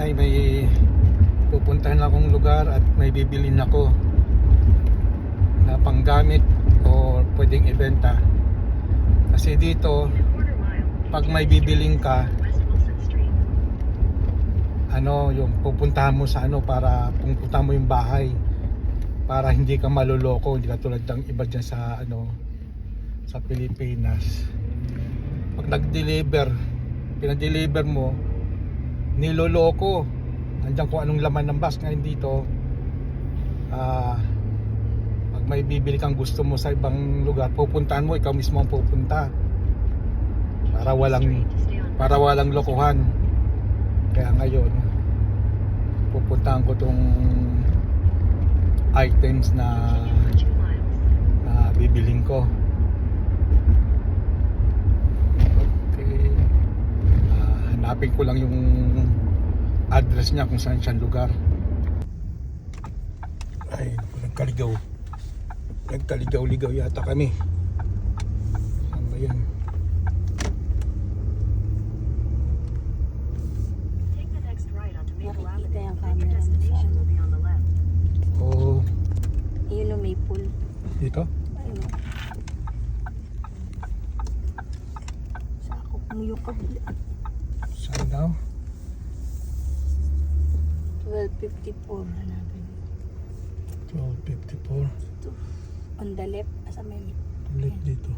ay may pupuntahan akong lugar at may bibilin ako na panggamit o pwedeng ibenta. Kasi dito pag may bibiling ka, yung pupuntahan mo sa para pupuntahan mo yung bahay para hindi ka maluloko, hindi ka tulad ng iba dyan sa sa Pilipinas. Pag pinadeliver mo, niloloko. Nandiyan kung anong laman ng bus. Ngayon dito, pag may bibili kang gusto mo sa ibang lugar, pupuntahan mo, ikaw mismo ang pupunta para walang lokohan. Kaya ngayon pupuntahan ko tong items na bibiling ko. Okay, hanapin ko lang yung address niya kung saan siyang lugar. Ay, nagkaligaw yata kami. Saan ba yan? Nakikita yung camera mo. Oh, Yun o, may pool. dito? Ayun o. Sakop mo yung kabila. Saan daw? 12:54 hanapin. 12:54. Ito. On the left. Asa may Left dito.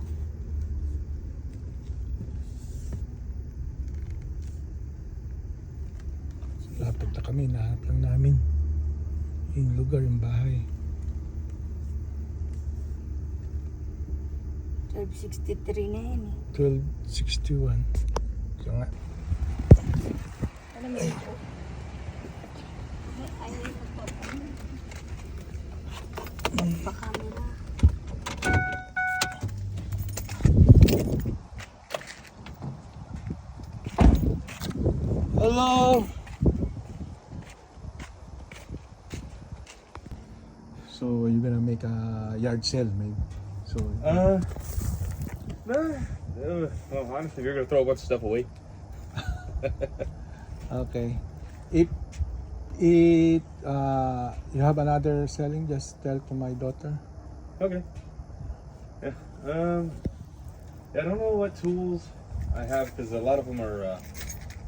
Lapit na kami, nahanap lang namin yung lugar, yung bahay. 12:63 na yan eh. 12:61. So nga. Ano may ito? Ay, magpa-camera. Hello! So you're gonna make a yard sale, maybe? So No. Well, honestly, we're gonna throw a bunch of stuff away. okay. If you have another selling, just tell to my daughter. Okay. Yeah. I don't know what tools I have because a lot of them are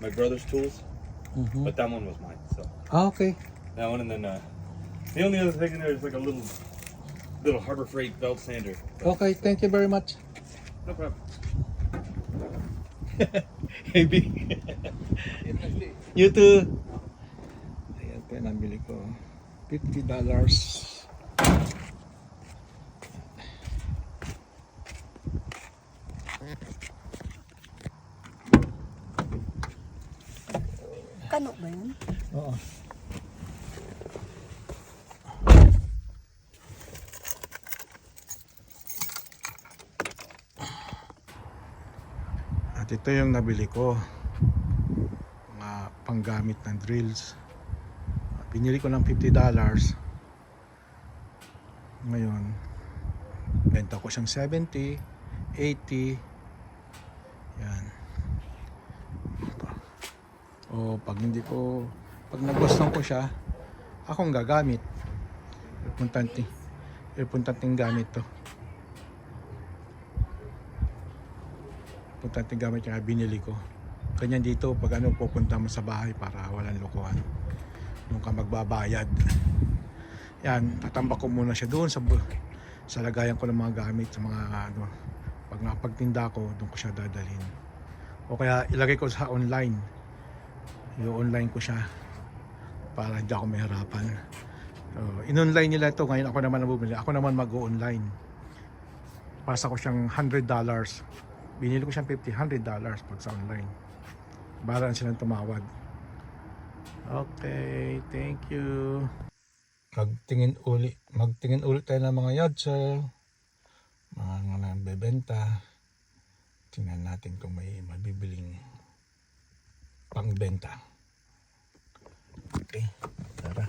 my brother's tools, but that one was mine. So Okay. that one, and then the only other thing in there is like a little Harbor Freight belt sander. Okay, thank you very much. No problem. Hey, B. You too. Ayan po yung nabili ko. $50. Kano ba yun? Oo. At ito yung nabili ko, mga panggamit ng drills. Binili ko ng $50. Ngayon benta ko siyang 70, 80. Yan. O pag nagustuhan ko siya, akong gagamit. Importanteng gamit to. Importanteng gamit yung binili ko. Ganyan dito pag pupunta mo sa bahay para walang lokohan. Nung ka magbabayad. Yan, tatambak ko muna siya doon sa lagayan ko ng mga gamit, sa mga pag nakapagtinda ko, doon ko siya dadalhin. O kaya ilagay ko sa online. I-online ko siya para hindi ako mahirapan. In-online nila ito. Ngayon ako naman ang bumili. Ako naman mag-o-online. Pasa ko siyang $100. Binili ko siyang $50, $100 pag sa online. Bahala silang tumawad. Okay, thank you. Magtingin ulit tayo ng mga yard sale. Mga nagbebenta. Tingnan natin kung may mabibiling pangbenta. Okay, tara.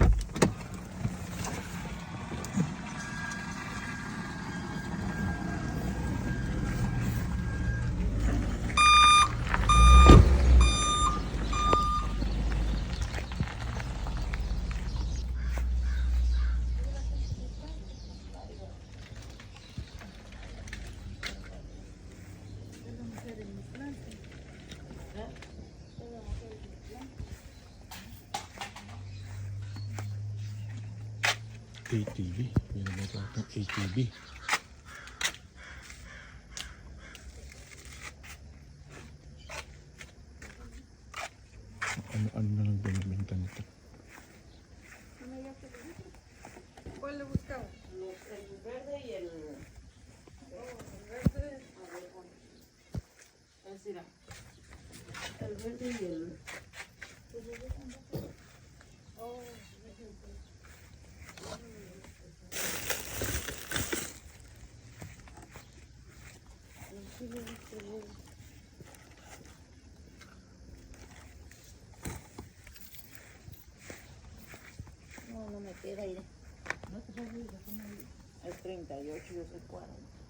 ATV. Binibenta ng ATV. Ano na lang binibenta nito. ¿Cuál le buscaba? El verde y el... El verde. Es decir, el verde y el... No, no me queda ahí. No te sabes, el 38 y yo soy 40.